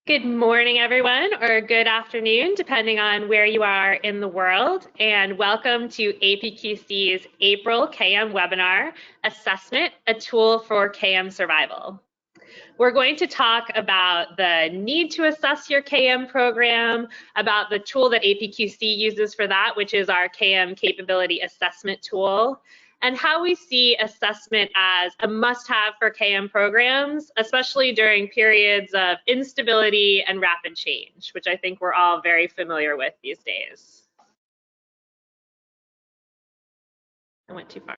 Good morning, everyone, or good afternoon, depending on where you are in the world, and welcome to APQC's April KM webinar, Assessment, a Tool for KM Survival. We're going to talk about the need to assess your KM program, about the tool that APQC uses for that, which is our KM Capability Assessment Tool, and how we see assessment as a must-have for KM programs, especially during periods of instability and rapid change, which I think we're all very familiar with these days. I went too far.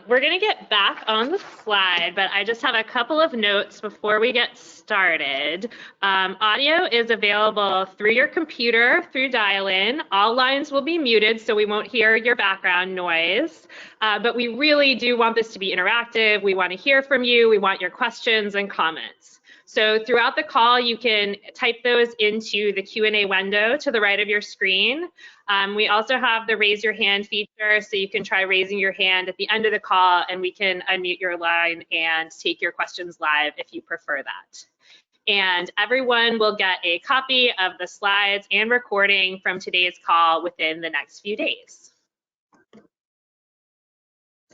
We're going to get back on the slide, but I just have a couple of notes before we get started. Audio is available through your computer, through dial-in. All lines will be muted, so we won't hear your background noise. But we really do want this to be interactive. We want to hear from you. We want your questions and comments. So throughout the call, you can type those into the Q&A window to the right of your screen. We also have the raise your hand feature, so you can try raising your hand at the end of the call and we can unmute your line and take your questions live if you prefer that. And everyone will get a copy of the slides and recording from today's call within the next few days.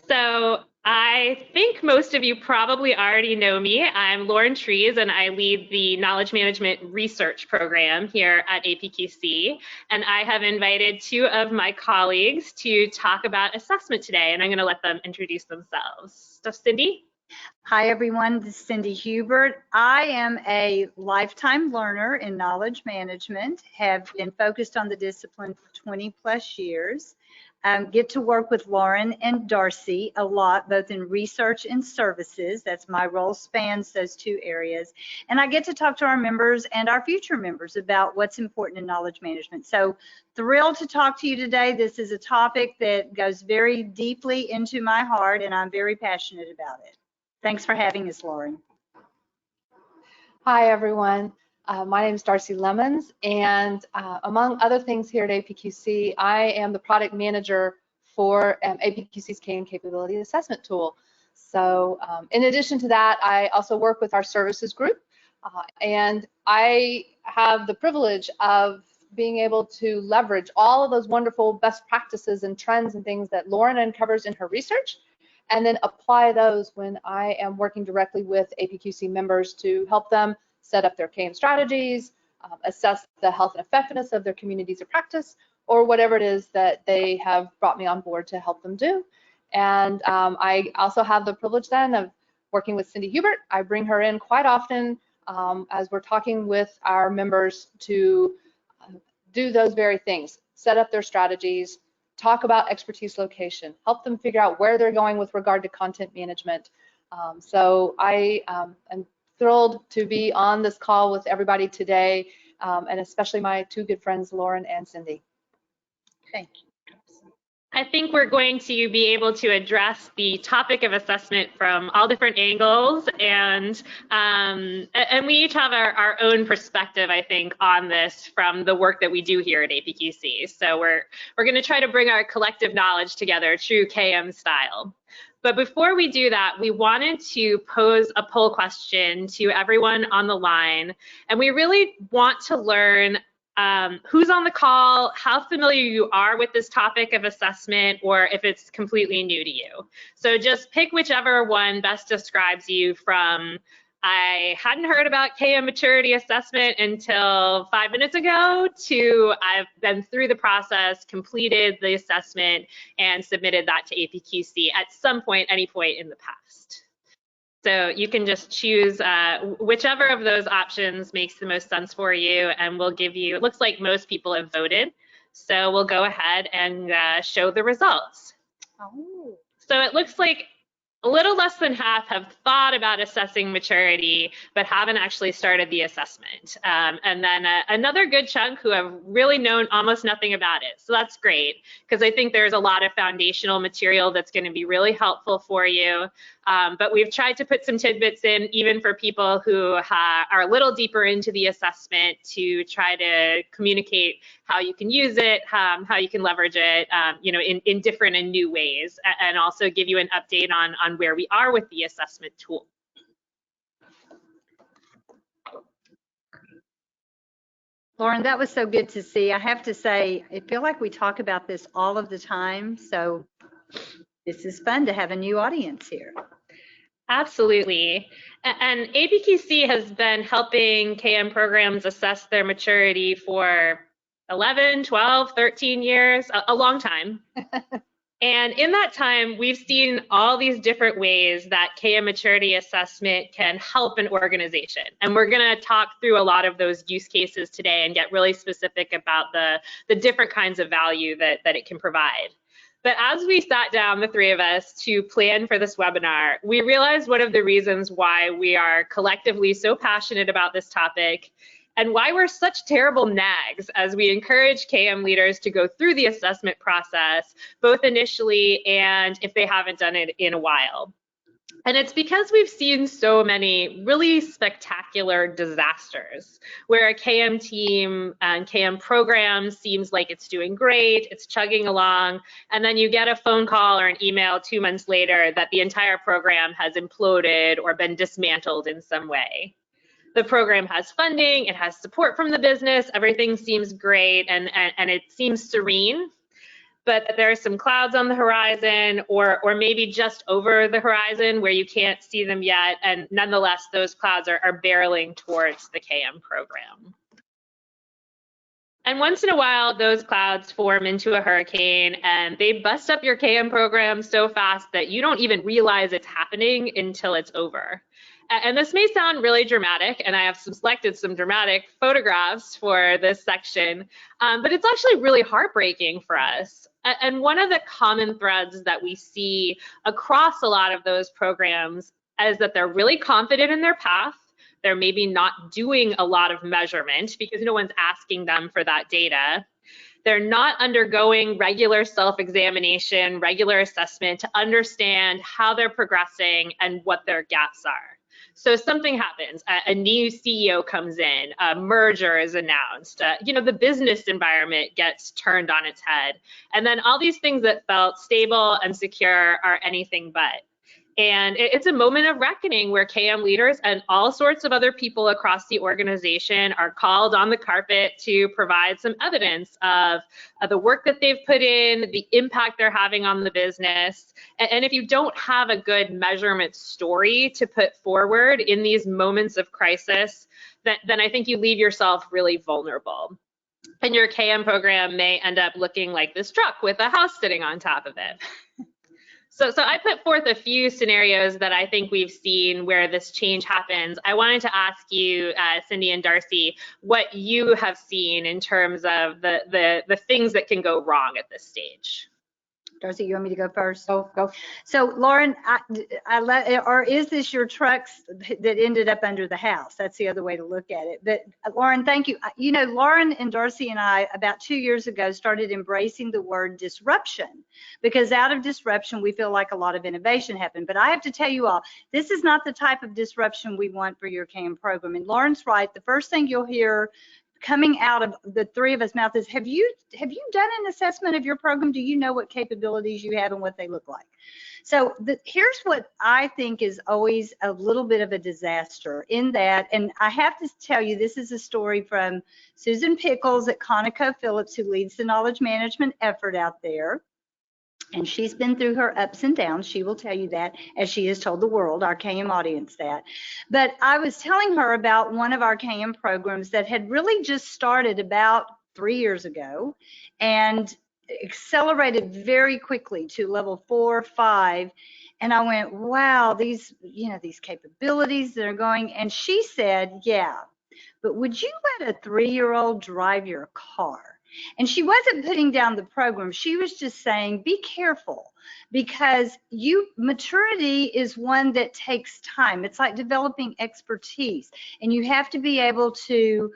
So I think most of you probably already know me. I'm Lauren Trees, and I lead the Knowledge Management Research Program here at APQC. And I have invited two of my colleagues to talk about assessment today, and I'm going to let them introduce themselves. So Cindy? Hi, everyone. This is Cindy Hubert. I am a lifetime learner in knowledge management, have been focused on the discipline for 20+ years. Get to work with Lauren and Darcy a lot, both in research and services. That's my role, spans those two areas. And I get to talk to our members and our future members about what's important in knowledge management. So thrilled to talk to you today. This is a topic that goes very deeply into my heart, and I'm very passionate about it. Thanks for having us, Lauren. Hi, everyone. My name is Darcy Lemons, and among other things here at APQC, I am the product manager for APQC's KM Capability Assessment Tool. So in addition to that, I also work with our services group, and I have the privilege of being able to leverage all of those wonderful best practices and trends and things that Lauren uncovers in her research, and then apply those when I am working directly with APQC members to help them set up their KM strategies, assess the health and effectiveness of their communities of practice, or whatever it is that they have brought me on board to help them do. And I also have the privilege then of working with Cindy Hubert. I bring her in quite often as we're talking with our members to do those very things, set up their strategies, talk about expertise location, help them figure out where they're going with regard to content management. So I am thrilled to be on this call with everybody today, and especially my two good friends, Lauren and Cindy. Thank you. I think we're going to be able to address the topic of assessment from all different angles, and we each have our own perspective, I think, on this from the work that we do here at APQC. So we're going to try to bring our collective knowledge together, true KM style. But before we do that, we wanted to pose a poll question to everyone on the line, and we really want to learn who's on the call, how familiar you are with this topic of assessment, or if it's completely new to you. So just pick whichever one best describes you, from I hadn't heard about KM maturity assessment until 5 minutes ago to I've been through the process, completed the assessment, and submitted that to APQC at some point, any point in the past. So you can just choose whichever of those options makes the most sense for you, and we'll give you, it looks like most people have voted, so we'll go ahead and show the results. Oh. So it looks like a little less than half have thought about assessing maturity, but haven't actually started the assessment. And then another good chunk who have really known almost nothing about it. So that's great, because I think there's a lot of foundational material that's going to be really helpful for you. But we've tried to put some tidbits in even for people who are a little deeper into the assessment to try to communicate how you can use it, how you can leverage it, in different and new ways, and also give you an update on where we are with the assessment tool. Lauren, that was so good to see. I have to say, I feel like we talk about this all of the time, so this is fun to have a new audience here. Absolutely. And APQC has been helping KM programs assess their maturity for 11, 12, 13 years, a long time. And in that time, we've seen all these different ways that KM maturity assessment can help an organization. And we're going to talk through a lot of those use cases today and get really specific about the different kinds of value that it can provide. But as we sat down, the three of us, to plan for this webinar, we realized one of the reasons why we are collectively so passionate about this topic and why we're such terrible nags as we encourage KM leaders to go through the assessment process, both initially and if they haven't done it in a while. And it's because we've seen so many really spectacular disasters where a KM team and KM program seems like it's doing great, it's chugging along, and then you get a phone call or an email 2 months later that the entire program has imploded or been dismantled in some way. The program has funding, it has support from the business, everything seems great and it seems serene, but there are some clouds on the horizon or maybe just over the horizon where you can't see them yet, and nonetheless those clouds are barreling towards the KM program. And once in a while, those clouds form into a hurricane and they bust up your KM program so fast that you don't even realize it's happening until it's over. And this may sound really dramatic, and I have selected some dramatic photographs for this section, but it's actually really heartbreaking for us. And one of the common threads that we see across a lot of those programs is that they're really confident in their path. They're maybe not doing a lot of measurement because no one's asking them for that data. They're not undergoing regular self-examination, regular assessment to understand how they're progressing and what their gaps are. So something happens, a new CEO comes in, a merger is announced, the business environment gets turned on its head. And then all these things that felt stable and secure are anything but. And it's a moment of reckoning where KM leaders and all sorts of other people across the organization are called on the carpet to provide some evidence of the work that they've put in, the impact they're having on the business. And if you don't have a good measurement story to put forward in these moments of crisis, then I think you leave yourself really vulnerable. And your KM program may end up looking like this truck with a house sitting on top of it. So I put forth a few scenarios that I think we've seen where this change happens. I wanted to ask you, Cindy and Darcy, what you have seen in terms of the things that can go wrong at this stage. Darcy, you want me to go first? Go. So Lauren, or is this your trucks that ended up under the house? That's the other way to look at it. But Lauren, thank you. Lauren and Darcy and I, about 2 years ago, started embracing the word disruption, because out of disruption, we feel like a lot of innovation happened. But I have to tell you all, this is not the type of disruption we want for your KM program. And Lauren's right. The first thing you'll hear coming out of the three of us mouth is, have you done an assessment of your program? Do you know what capabilities you have and what they look like? So here's what I think is always a little bit of a disaster in that, and I have to tell you, this is a story from Susan Pickles at ConocoPhillips, who leads the knowledge management effort out there. And she's been through her ups and downs. She will tell you that, as she has told the world, our KM audience that. But I was telling her about one of our KM programs that had really just started about 3 years ago and accelerated very quickly to level 4, 5. And I went, wow, these capabilities that are going. And she said, yeah, but would you let a 3-year-old drive your car? And she wasn't putting down the program. She was just saying, be careful, because maturity is one that takes time. It's like developing expertise, and you have to be able to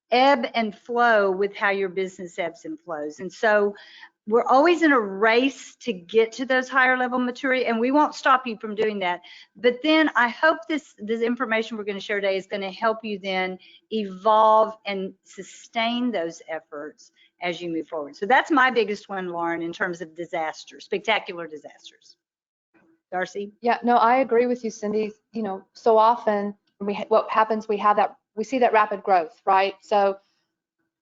ebb and flow with how your business ebbs and flows. And so we're always in a race to get to those higher level maturity, and we won't stop you from doing that. But then I hope this information we're going to share today is going to help you then evolve and sustain those efforts as you move forward. So that's my biggest one, Lauren, in terms of disasters, spectacular disasters. Darcy? Yeah, no, I agree with you, Cindy. You know, so often what happens, we see that rapid growth, right? So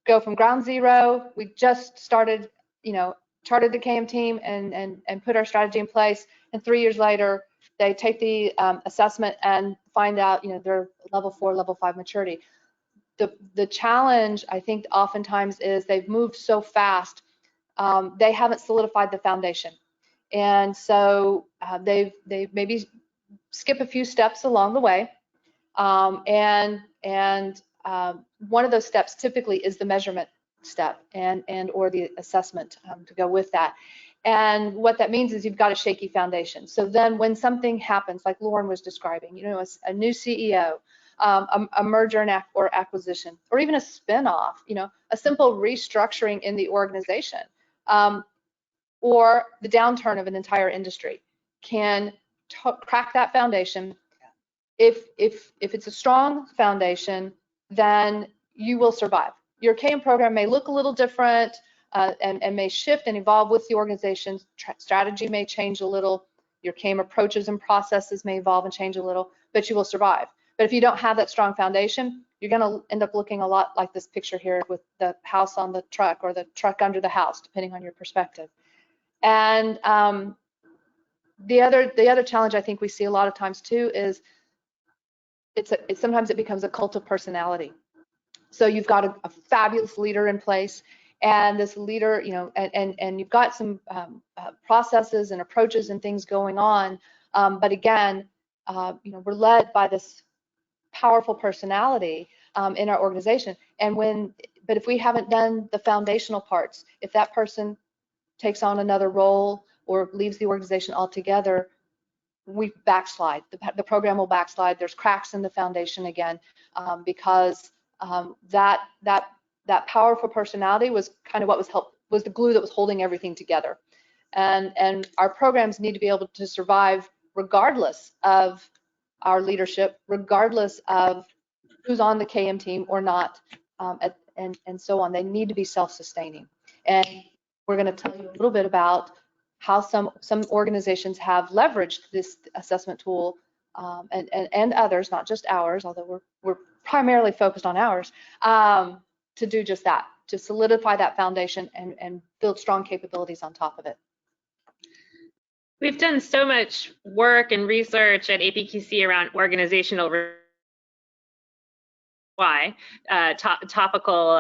go from ground zero, we just started, you know, charted the KM team and put our strategy in place, and 3 years later, they take the assessment and find out, you know, they're level 4, level 5 maturity. The challenge, I think, oftentimes is they've moved so fast, they haven't solidified the foundation. And so they maybe skip a few steps along the way. One of those steps typically is the measurement step and or the assessment to go with that. And what that means is you've got a shaky foundation. So then when something happens, like Lauren was describing, you know, a new CEO, a merger or acquisition, or even a spin-off, you know, a simple restructuring in the organization, or the downturn of an entire industry can crack that foundation. If it's a strong foundation, then you will survive. Your KM program may look a little different and may shift and evolve with the organization. Strategy may change a little. Your KM approaches and processes may evolve and change a little, but you will survive. But if you don't have that strong foundation, you're going to end up looking a lot like this picture here with the house on the truck or the truck under the house, depending on your perspective. And the other challenge I think we see a lot of times too is sometimes it becomes a cult of personality. So you've got a fabulous leader in place, and this leader, you know, and you've got some processes and approaches and things going on, but again, you know, we're led by this powerful personality in our organization. But if we haven't done the foundational parts, if that person takes on another role or leaves the organization altogether, we backslide. The program will backslide. There's cracks in the foundation again, because that powerful personality was kind of what was the glue that was holding everything together. And our programs need to be able to survive regardless of our leadership, regardless of who's on the KM team or not, and so on. They need to be self-sustaining. And we're going to tell you a little bit about how some organizations have leveraged this assessment tool, and others, not just ours, although we're primarily focused on ours, to do just that, to solidify that foundation and build strong capabilities on top of it. We've done so much work and research at APQC around organizational topical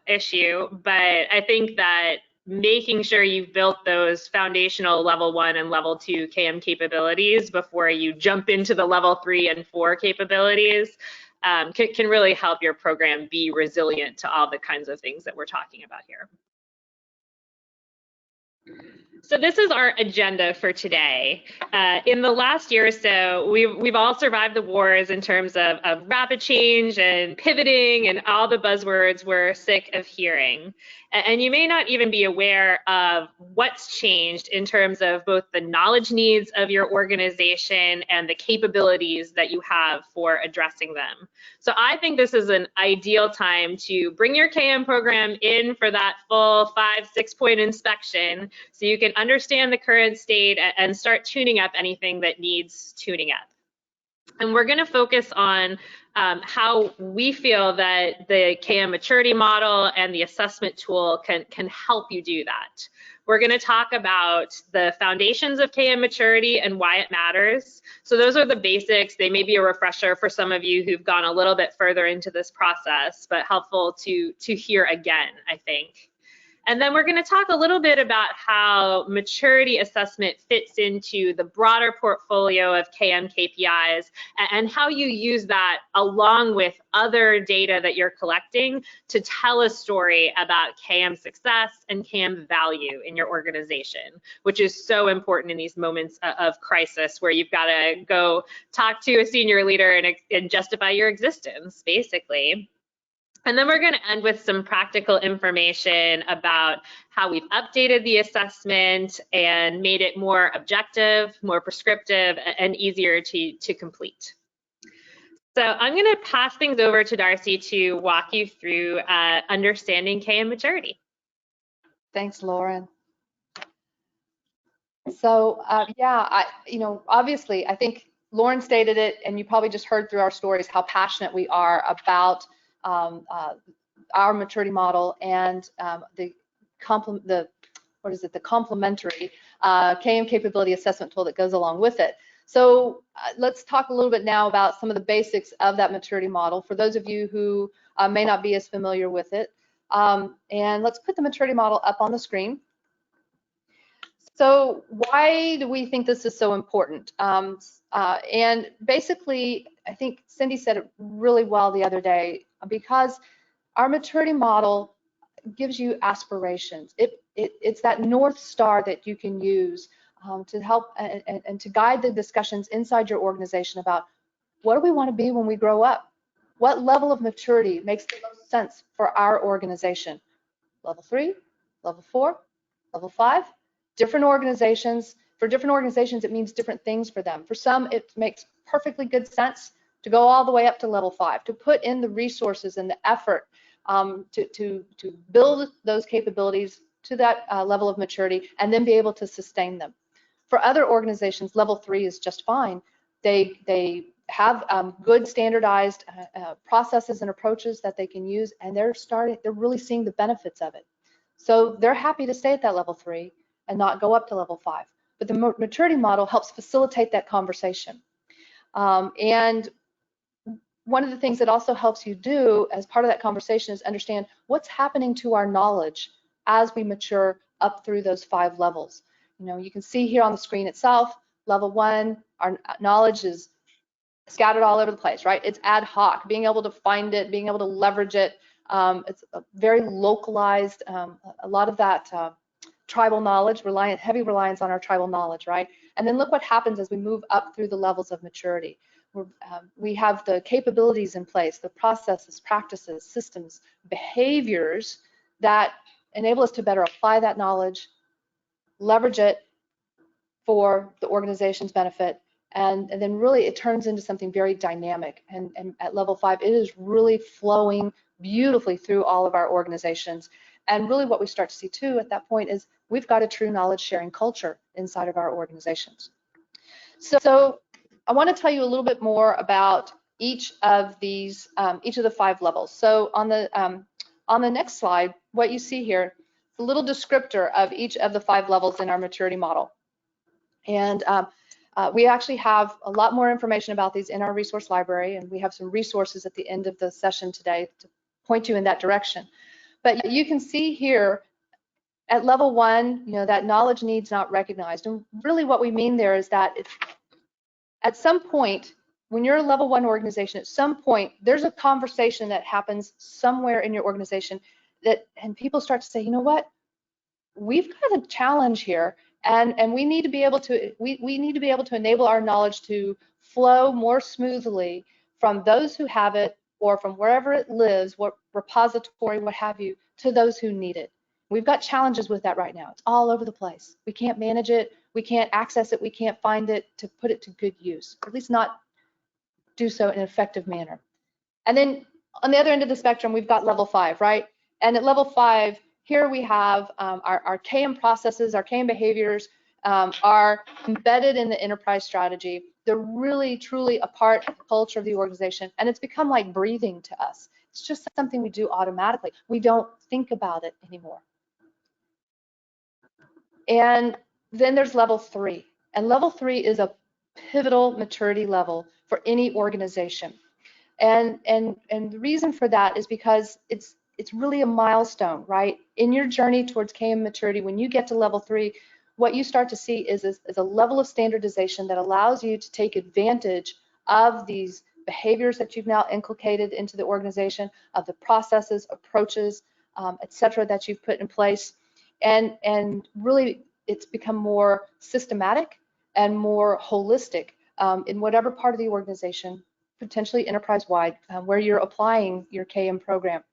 issue, but I think that making sure you've built those foundational level 1 and level 2 KM capabilities before you jump into the level 3 and 4 capabilities can really help your program be resilient to all the kinds of things that we're talking about here. So this is our agenda for today. In the last year or so, we've all survived the wars in terms of rapid change and pivoting and all the buzzwords we're sick of hearing. And you may not even be aware of what's changed in terms of both the knowledge needs of your organization and the capabilities that you have for addressing them. So I think this is an ideal time to bring your KM program in for that full 5-6 point inspection so you can understand the current state and start tuning up anything that needs tuning up. And we're going to focus on how we feel that the KM maturity model and the assessment tool can help you do that. We're going to talk about the foundations of KM maturity and why it matters. So those are the basics. They may be a refresher for some of you who've gone a little bit further into this process, but helpful to hear again, I think. And then we're going to talk a little bit about how maturity assessment fits into the broader portfolio of KM KPIs and how you use that along with other data that you're collecting to tell a story about KM success and KM value in your organization, which is so important in these moments of crisis where you've got to go talk to a senior leader and justify your existence, basically. And then we're going to end with some practical information about how we've updated the assessment and made it more objective, more prescriptive, and easier to complete. So I'm going to pass things over to Darcy to walk you through understanding KM maturity. Thanks, Lauren. So yeah, obviously, I think Lauren stated it, and you probably just heard through our stories how passionate we are about our maturity model and the complementary KM capability assessment tool that goes along with it. So let's talk a little bit now about some of the basics of that maturity model for those of you who may not be as familiar with it. And let's put the maturity model up on the screen. So why do we think this is so important? And basically, I think Cindy said it really well the other day, because our maturity model gives you aspirations. It's that North Star that you can use to help and to guide the discussions inside your organization about what do we want to be when we grow up? What level of maturity makes the most sense for our organization? Level 3, level 4, level 5? Different organizations, for different organizations, it means different things for them. For some, it makes perfectly good sense to go all the way up to level 5, to put in the resources and the effort to build those capabilities to that level of maturity and then be able to sustain them. For other organizations, level 3 is just fine. They have good standardized processes and approaches that they can use, and they're really seeing the benefits of it. So they're happy to stay at that level 3 and not go up to level 5. But the maturity model helps facilitate that conversation. And one of the things that also helps you do as part of that conversation is understand what's happening to our knowledge as we mature up through those 5 levels. You can see here on the screen itself, level 1, our knowledge is scattered all over the place, right? It's ad hoc, being able to find it, being able to leverage it. It's very localized, a lot of that tribal knowledge, heavy reliance on our tribal knowledge, right? And then look what happens as we move up through the levels of maturity. We have the capabilities in place, the processes, practices, systems, behaviors that enable us to better apply that knowledge, leverage it for the organization's benefit, and then really it turns into something very dynamic. And at level 5, it is really flowing beautifully through all of our organizations. And really what we start to see too at that point is we've got a true knowledge sharing culture inside of our organizations. So I want to tell you a little bit more about each of these, each of the 5 levels. So on the next slide, what you see here, a little descriptor of each of the 5 levels in our maturity model. And we actually have a lot more information about these in our resource library, and we have some resources at the end of the session today to point you in that direction. But you can see here at level 1, that knowledge needs not recognized. And really what we mean there is that at some point, when you're a level 1 organization, at some point, there's a conversation that happens somewhere in your organization and people start to say, you know what, we've got a challenge here, and we need to be able to enable our knowledge to flow more smoothly from those who have it or from wherever it lives, what repository, what have you, to those who need it. We've got challenges with that right now. It's all over the place. We can't manage it, we can't access it, we can't find it to put it to good use, or at least not do so in an effective manner. And then on the other end of the spectrum, we've got level 5, right? And at level 5, here we have our KM processes, our KM behaviors are embedded in the enterprise strategy. They're really, truly a part of the culture of the organization, and it's become like breathing to us. It's just something we do automatically. We don't think about it anymore. And then there's level 3, and level 3 is a pivotal maturity level for any organization. And the reason for that is because it's really a milestone, right? In your journey towards KM maturity, when you get to level 3, what you start to see is a level of standardization that allows you to take advantage of these behaviors that you've now inculcated into the organization, of the processes, approaches, etc., that you've put in place. And really, it's become more systematic and more holistic in whatever part of the organization, potentially enterprise-wide, where you're applying your KM program.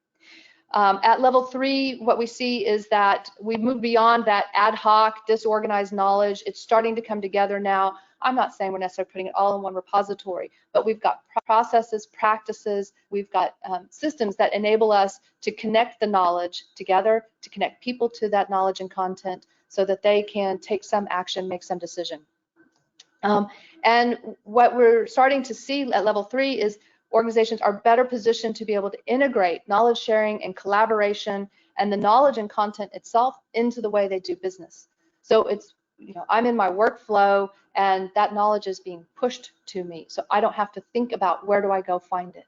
At level 3, what we see is that we move beyond that ad hoc, disorganized knowledge. It's starting to come together now. I'm not saying we're necessarily putting it all in one repository, but we've got processes, practices, we've got systems that enable us to connect the knowledge together, to connect people to that knowledge and content so that they can take some action, make some decision. And what we're starting to see at level 3 is organizations are better positioned to be able to integrate knowledge sharing and collaboration and the knowledge and content itself into the way they do business. So it's, I'm in my workflow and that knowledge is being pushed to me. So I don't have to think about where do I go find it.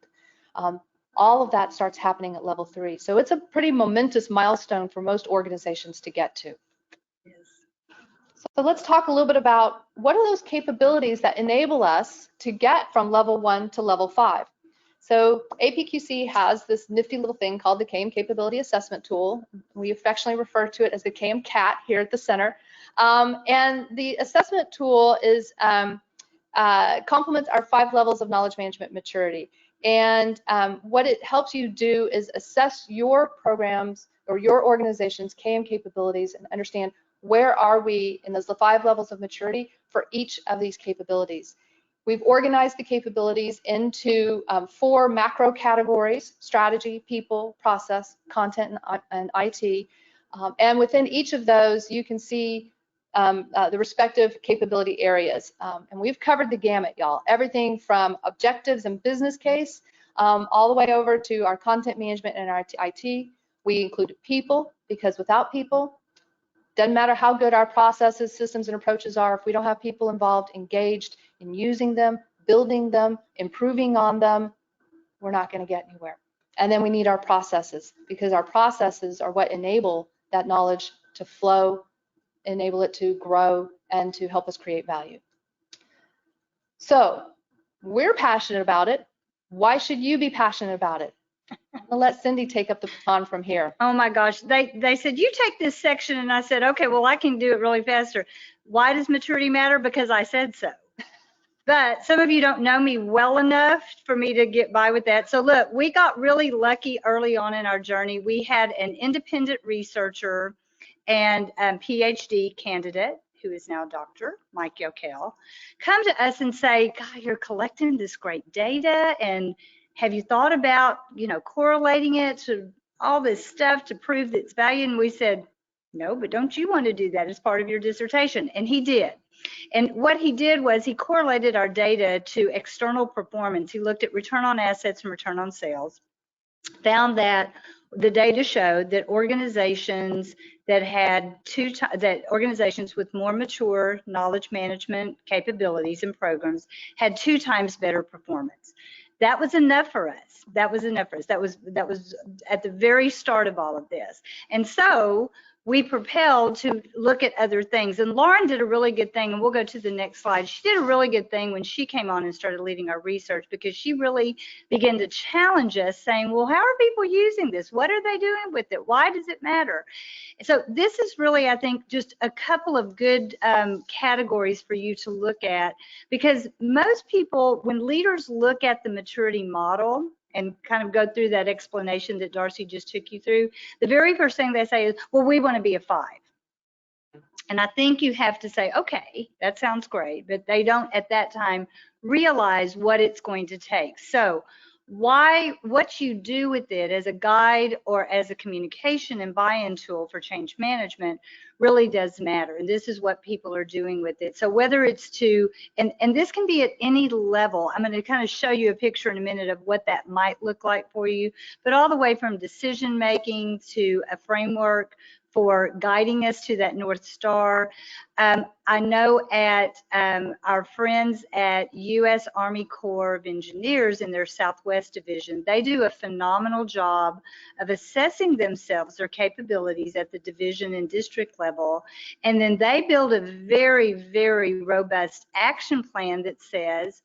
All of that starts happening at level 3. So it's a pretty momentous milestone for most organizations to get to. So let's talk a little bit about what are those capabilities that enable us to get from level 1 to level 5. So APQC has this nifty little thing called the KM Capability Assessment Tool. We affectionately refer to it as the KMCAT here at the center. And the assessment tool is complements our 5 levels of knowledge management maturity. And what it helps you do is assess your programs or your organization's KM capabilities and understand where are we in those 5 levels of maturity for each of these capabilities. We've organized the capabilities into 4 macro categories: strategy, people, process, content, and IT. And within each of those, you can see the respective capability areas. And we've covered the gamut, y'all. Everything from objectives and business case all the way over to our content management and our IT. We included people, because without people, doesn't matter how good our processes, systems, and approaches are, if we don't have people involved, engaged in using them, building them, improving on them, we're not going to get anywhere. And then we need our processes, because our processes are what enable that knowledge to flow, enable it to grow, and to help us create value. So we're passionate about it. Why should you be passionate about it? I'll let Cindy take up the baton from here. Oh my gosh, they said, you take this section, and I said, okay, well, I can do it really faster. Why does maturity matter? Because I said so. But some of you don't know me well enough for me to get by with that. So look, we got really lucky early on in our journey. We had an independent researcher and PhD candidate, who is now Dr. Mike Yokel, come to us and say, God, you're collecting this great data, and have you thought about, correlating it to all this stuff to prove its value? And we said, no, but don't you want to do that as part of your dissertation? And he did. And what he did was he correlated our data to external performance. He looked at return on assets and return on sales, found that the data showed that organizations that had organizations with more mature knowledge management capabilities and programs had 2 times better performance. That was enough for us. That was at the very start of all of this. And so we propelled to look at other things. And Lauren did a really good thing, and we'll go to the next slide. She did a really good thing when she came on and started leading our research, because she really began to challenge us, saying, well, how are people using this? What are they doing with it? Why does it matter? So this is really, I think, just a couple of good categories for you to look at, because most people, when leaders look at the maturity model and kind of go through that explanation that Darcy just took you through, the very first thing they say is, well, we want to be a 5. And I think you have to say, okay, that sounds great, but they don't at that time realize what it's going to take. So what you do with it as a guide or as a communication and buy-in tool for change management really does matter. And this is what people are doing with it. So whether it's to, and this can be at any level. I'm going to kind of show you a picture in a minute of what that might look like for you, but all the way from decision making to a framework for guiding us to that North Star. I know at our friends at U.S. Army Corps of Engineers in their Southwest Division, they do a phenomenal job of assessing themselves, their capabilities at the division and district level. And then they build a very, very robust action plan that says,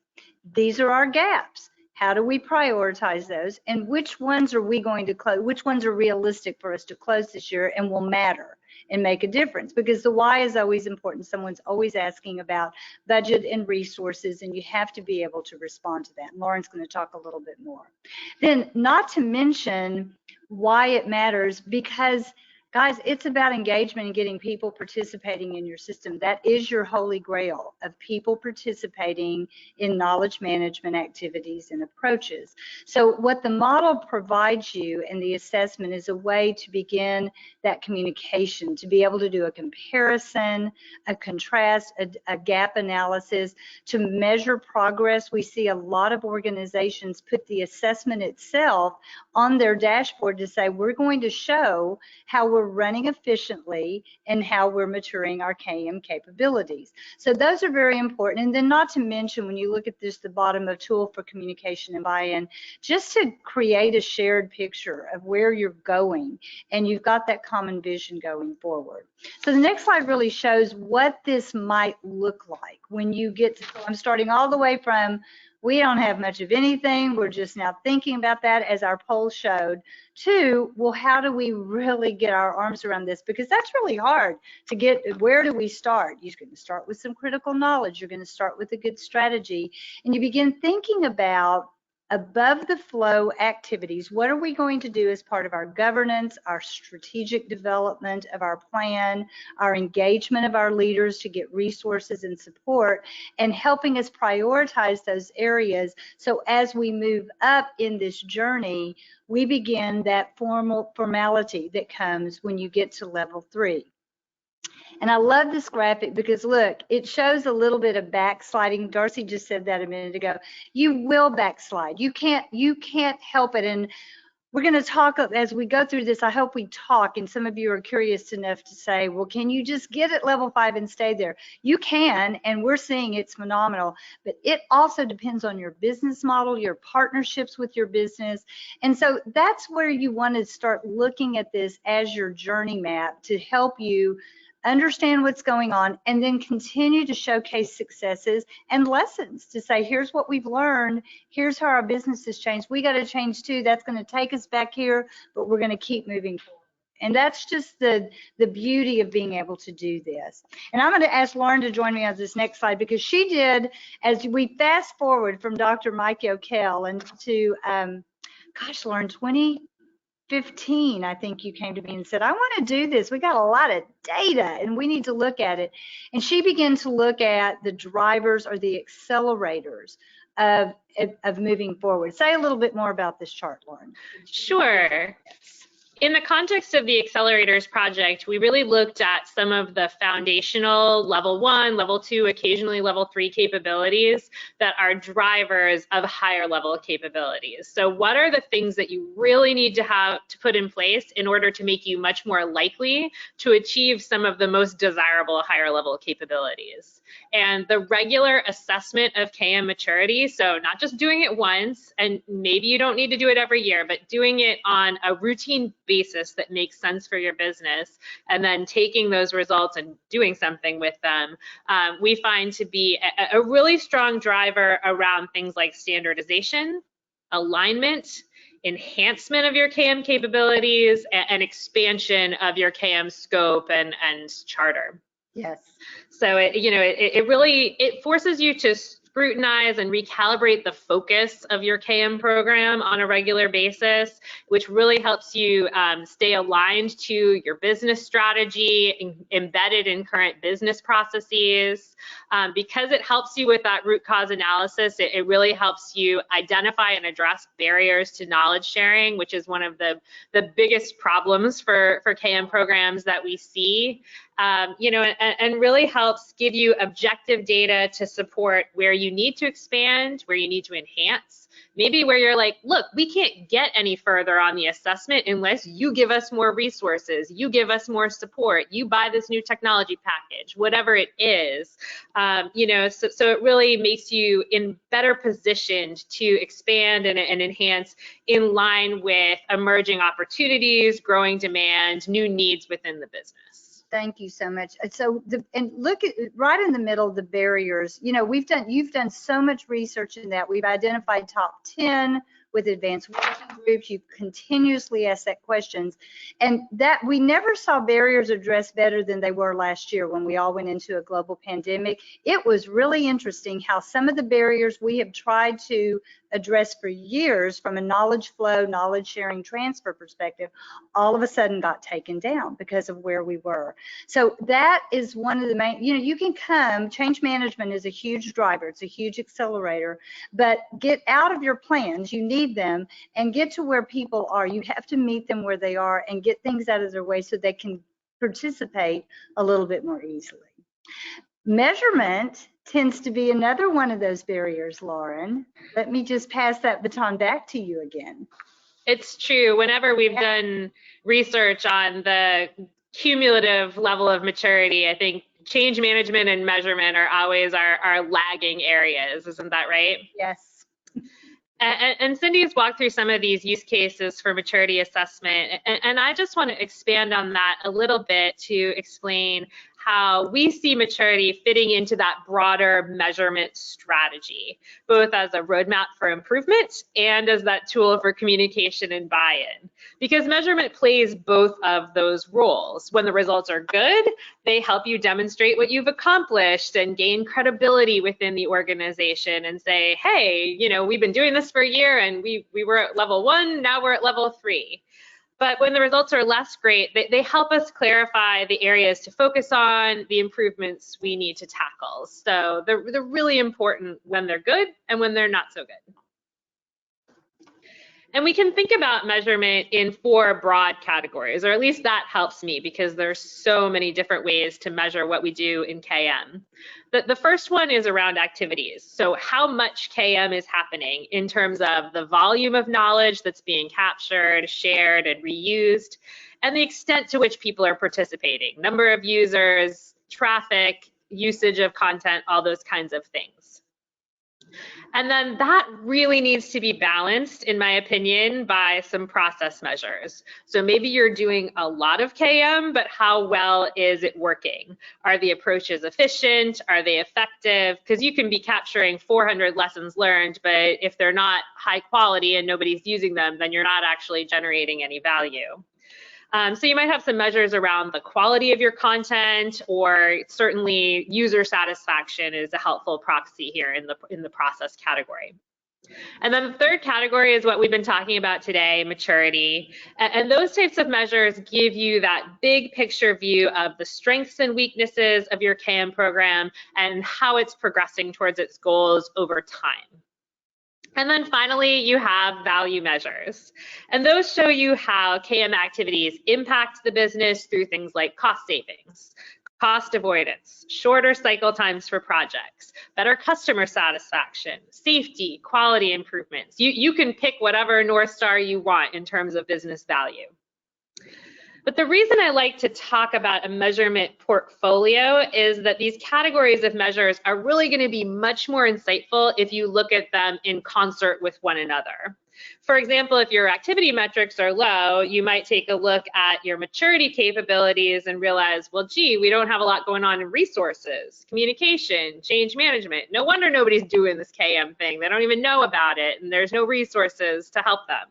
these are our gaps. How do we prioritize those? And which ones are we going to close? Which ones are realistic for us to close this year and will matter and make a difference? Because the why is always important. Someone's always asking about budget and resources, and you have to be able to respond to that. And Lauren's going to talk a little bit more. Then, not to mention, why it matters, because guys, it's about engagement and getting people participating in your system. That is your holy grail of people participating in knowledge management activities and approaches. So what the model provides you in the assessment is a way to begin that communication, to be able to do a comparison, a contrast, a gap analysis, to measure progress. We see a lot of organizations put the assessment itself on their dashboard to say, we're going to show how we're running efficiently and how we're maturing our KM capabilities. So those are very important. And then not to mention, when you look at this, the bottom of tool for communication and buy-in, just to create a shared picture of where you're going, and you've got that common vision going forward. So the next slide really shows what this might look like when you get to, so I'm starting all the way from, we don't have much of anything, we're just now thinking about that, as our poll showed, to, well, how do we really get our arms around this? Because that's really hard to get. Where do we start? You're going to start with some critical knowledge, you're going to start with a good strategy, and you begin thinking about above the flow activities. What are we going to do as part of our governance, our strategic development of our plan, our engagement of our leaders to get resources and support, and helping us prioritize those areas, so as we move up in this journey, we begin that formality that comes when you get to level 3. And I love this graphic because look, it shows a little bit of backsliding. Darcy just said that a minute ago. You will backslide. You can't help it. And we're going to talk as we go through this. I hope we talk, and some of you are curious enough to say, well, can you just get at level 5 and stay there? You can, and we're seeing it's phenomenal, but it also depends on your business model, your partnerships with your business. And so that's where you want to start looking at this as your journey map to help you understand what's going on, and then continue to showcase successes and lessons to say, here's what we've learned, here's how our business has changed, we got to change too, that's going to take us back here, but we're going to keep moving forward. And that's just the beauty of being able to do this. And I'm going to ask Lauren to join me on this next slide, because she did, as we fast forward from Dr. Mike O'Kell and to, gosh, Lauren, 2015, I think you came to me and said, I want to do this. We got a lot of data and we need to look at it. And she began to look at the drivers or the accelerators of moving forward. Say a little bit more about this chart, Lauren. Sure. In the context of the Accelerators project, we really looked at some of the foundational level 1, level 2, occasionally level 3 capabilities that are drivers of higher level capabilities. So what are the things that you really need to have to put in place in order to make you much more likely to achieve some of the most desirable higher level capabilities? And the regular assessment of KM maturity, so not just doing it once, and maybe you don't need to do it every year, but doing it on a routine basis that makes sense for your business, and then taking those results and doing something with them, we find to be a really strong driver around things like standardization, alignment, enhancement of your KM capabilities, and expansion of your KM scope and charter. Yes. So it really forces you to scrutinize and recalibrate the focus of your KM program on a regular basis, which really helps you stay aligned to your business strategy, embedded in current business processes. Because it helps you with that root cause analysis, it really helps you identify and address barriers to knowledge sharing, which is one of the biggest problems for KM programs that we see. And really helps give you objective data to support where you need to expand, where you need to enhance, maybe where you're like, look, we can't get any further on the assessment unless you give us more resources, you give us more support, you buy this new technology package, whatever it is. So it really makes you in better positioned to expand and enhance in line with emerging opportunities, growing demand, new needs within the business. Thank you so much. So, and look at right in the middle, the barriers. You've done so much research in that. We've identified top 10 with advanced working groups, you continuously ask that questions. And that we never saw barriers addressed better than they were last year when we all went into a global pandemic. It was really interesting how some of the barriers we have tried to address for years from a knowledge flow, knowledge sharing, transfer perspective, all of a sudden got taken down because of where we were. So that is one of the main, you know, you can come, change management is a huge driver, it's a huge accelerator, but get out of your plans, you need them, and get to where people are. You have to meet them where they are and get things out of their way so they can participate a little bit more easily. Measurement tends to be another one of those barriers, Lauren. Let me just pass that baton back to you again. It's true. Whenever we've done research on the cumulative level of maturity, I think change management and measurement are always our lagging areas. Isn't that right? Yes. And Cindy's walked through some of these use cases for maturity assessment, and I just want to expand on that a little bit to explain how we see maturity fitting into that broader measurement strategy, both as a roadmap for improvement and as that tool for communication and buy-in. Because measurement plays both of those roles. When the results are good, they help you demonstrate what you've accomplished and gain credibility within the organization and say, hey, you know, we've been doing this for a year and we were at level 1, now we're at level 3. But when the results are less great, they help us clarify the areas to focus on, the improvements we need to tackle. So they're really important when they're good and when they're not so good. And we can think about measurement in 4 broad categories, or at least that helps me because there's so many different ways to measure what we do in KM. The first one is around activities. So how much KM is happening in terms of the volume of knowledge that's being captured, shared, and reused, and the extent to which people are participating, number of users, traffic, usage of content, all those kinds of things. And then that really needs to be balanced, in my opinion, by some process measures. So maybe you're doing a lot of KM, but how well is it working? Are the approaches efficient? Are they effective? Because you can be capturing 400 lessons learned, but if they're not high quality and nobody's using them, then you're not actually generating any value. So you might have some measures around the quality of your content, or certainly user satisfaction is a helpful proxy here in the process category. And then the third category is what we've been talking about today, maturity. And those types of measures give you that big picture view of the strengths and weaknesses of your KM program and how it's progressing towards its goals over time. And then finally, you have value measures. And those show you how KM activities impact the business through things like cost savings, cost avoidance, shorter cycle times for projects, better customer satisfaction, safety, quality improvements. You can pick whatever North Star you want in terms of business value. But the reason I like to talk about a measurement portfolio is that these categories of measures are really going to be much more insightful if you look at them in concert with one another. For example, if your activity metrics are low, you might take a look at your maturity capabilities and realize, well, gee, we don't have a lot going on in resources, communication, change management. No wonder nobody's doing this KM thing. They don't even know about it, and there's no resources to help them.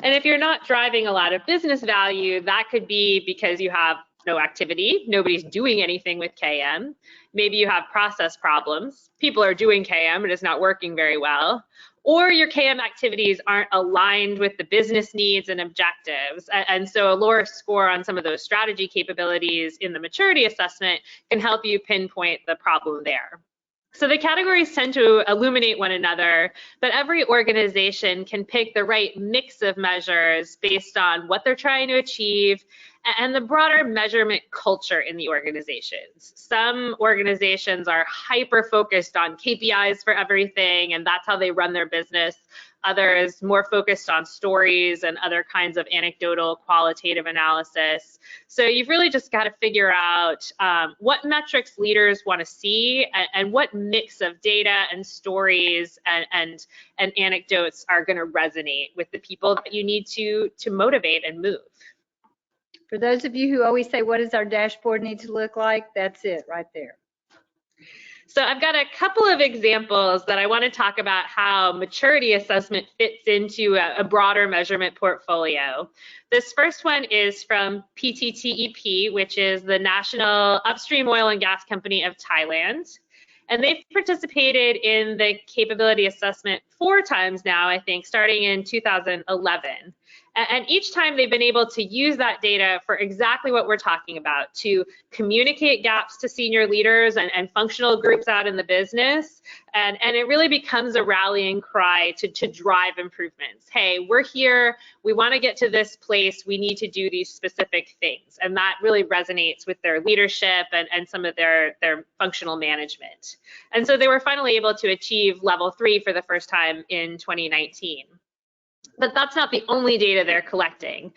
And if you're not driving a lot of business value, that could be because you have no activity, nobody's doing anything with KM. Maybe you have process problems. People are doing KM and it's not working very well. Or your KM activities aren't aligned with the business needs and objectives. And so a lower score on some of those strategy capabilities in the maturity assessment can help you pinpoint the problem there. So the categories tend to illuminate one another, but every organization can pick the right mix of measures based on what they're trying to achieve and the broader measurement culture in the organizations. Some organizations are hyper-focused on KPIs for everything, and that's how they run their business. Others more focused on stories and other kinds of anecdotal qualitative analysis. So you've really just got to figure out what metrics leaders want to see and what mix of data and stories and anecdotes are going to resonate with the people that you need to motivate and move. For those of you who always say, what does our dashboard need to look like? That's it right there. So I've got a couple of examples that I want to talk about how maturity assessment fits into a broader measurement portfolio. This first one is from PTTEP, which is the National Upstream Oil and Gas Company of Thailand. And they've participated in the capability assessment 4 times now, I think, starting in 2011. And each time they've been able to use that data for exactly what we're talking about, to communicate gaps to senior leaders and functional groups out in the business. And it really becomes a rallying cry to drive improvements. Hey, we're here, we want to get to this place, we need to do these specific things. And that really resonates with their leadership and some of their functional management. And so they were finally able to achieve level 3 for the first time in 2019. But that's not the only data they're collecting.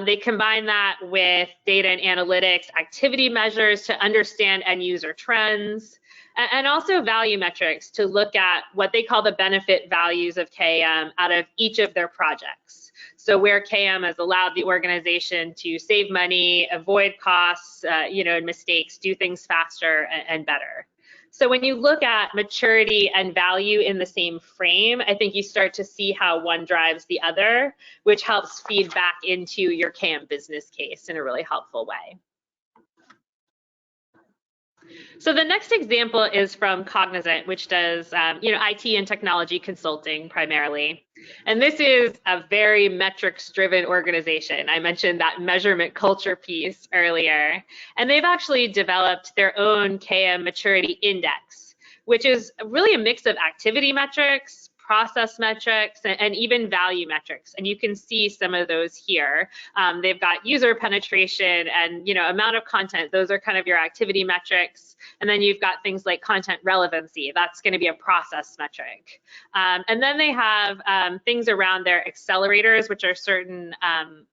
They combine that with data and analytics, activity measures to understand end user trends, and also value metrics to look at what they call the benefit values of KM out of each of their projects. So where KM has allowed the organization to save money, avoid costs, and mistakes, do things faster and better. So when you look at maturity and value in the same frame, I think you start to see how one drives the other, which helps feed back into your KM business case in a really helpful way. So the next example is from Cognizant, which does IT and technology consulting primarily. And this is a very metrics-driven organization. I mentioned that measurement culture piece earlier. And they've actually developed their own KM maturity index, which is really a mix of activity metrics, process metrics, and even value metrics. And you can see some of those here. They've got user penetration and amount of content. Those are kind of your activity metrics. And then you've got things like content relevancy. That's going to be a process metric. And then they have things around their accelerators, which are certain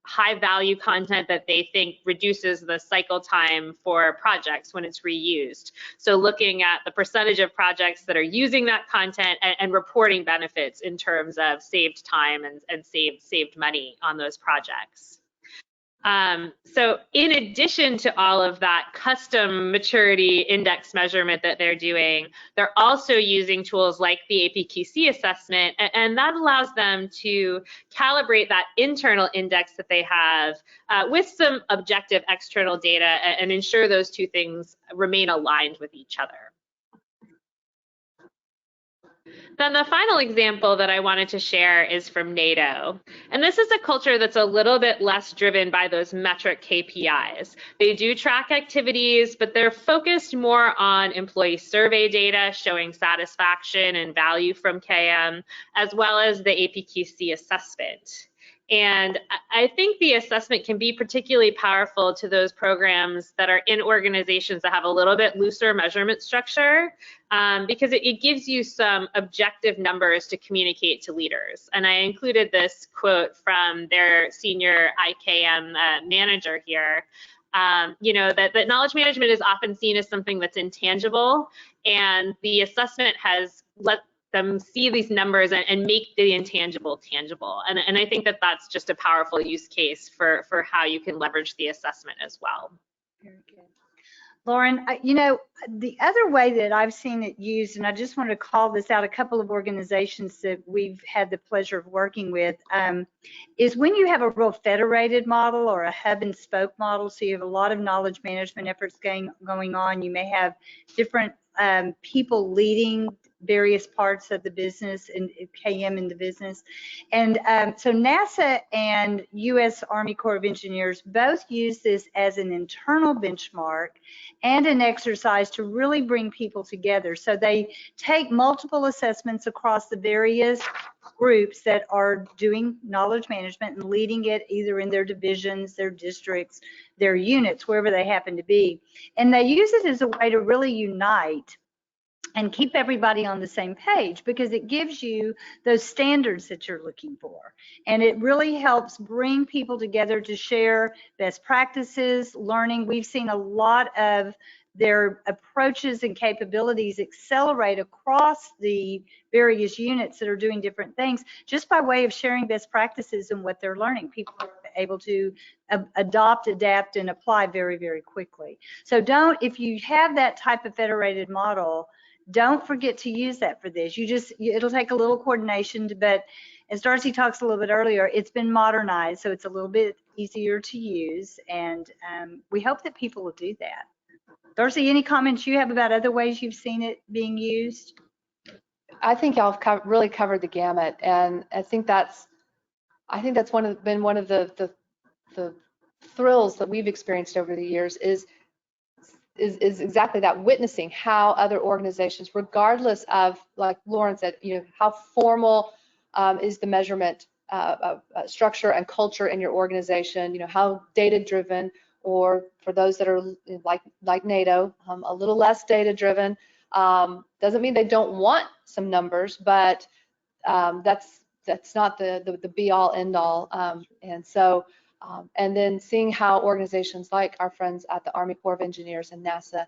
high value content that they think reduces the cycle time for projects when it's reused. So looking at the percentage of projects that are using that content and reporting benefits in terms of saved time and saved money on those projects. So in addition to all of that custom maturity index measurement that they're doing, they're also using tools like the APQC assessment, and that allows them to calibrate that internal index that they have with some objective external data and ensure those two things remain aligned with each other. Then the final example that I wanted to share is from NATO. And this is a culture that's a little bit less driven by those metric KPIs. They do track activities, but they're focused more on employee survey data showing satisfaction and value from KM, as well as the APQC assessment. And I think the assessment can be particularly powerful to those programs that are in organizations that have a little bit looser measurement structure, because it gives you some objective numbers to communicate to leaders. And I included this quote from their senior IKM manager here. That knowledge management is often seen as something that's intangible, and the assessment has let them see these numbers and make the intangible tangible. And I think that that's just a powerful use case for how you can leverage the assessment as well. Very good. Lauren, the other way that I've seen it used, and I just want to call this out, a couple of organizations that we've had the pleasure of working with, is when you have a real federated model or a hub and spoke model, so you have a lot of knowledge management efforts going on. You may have different people leading various parts of the business and KM in the business. And so NASA and U.S. Army Corps of Engineers both use this as an internal benchmark and an exercise to really bring people together. So they take multiple assessments across the various groups that are doing knowledge management and leading it either in their divisions, their districts, their units, wherever they happen to be. And they use it as a way to really unite and keep everybody on the same page, because it gives you those standards that you're looking for. And it really helps bring people together to share best practices, learning. We've seen a lot of their approaches and capabilities accelerate across the various units that are doing different things just by way of sharing best practices and what they're learning. People are able to adopt, adapt, and apply very, very quickly. So if you have that type of federated model, Don't forget to use that for this. It'll take a little coordination, but as Darcy talks a little bit earlier, it's been modernized, so it's a little bit easier to use, and we hope that people will do that. Darcy, any comments you have about other ways you've seen it being used? I think y'all have really covered the gamut, and I think that's been one of the thrills that we've experienced over the years is exactly that, witnessing how other organizations, regardless of, like Lauren said, how formal is the measurement structure and culture in your organization, how data driven, or for those that are like NATO, a little less data driven. Doesn't mean they don't want some numbers, but that's not the be all end all. And then seeing how organizations like our friends at the Army Corps of Engineers and NASA,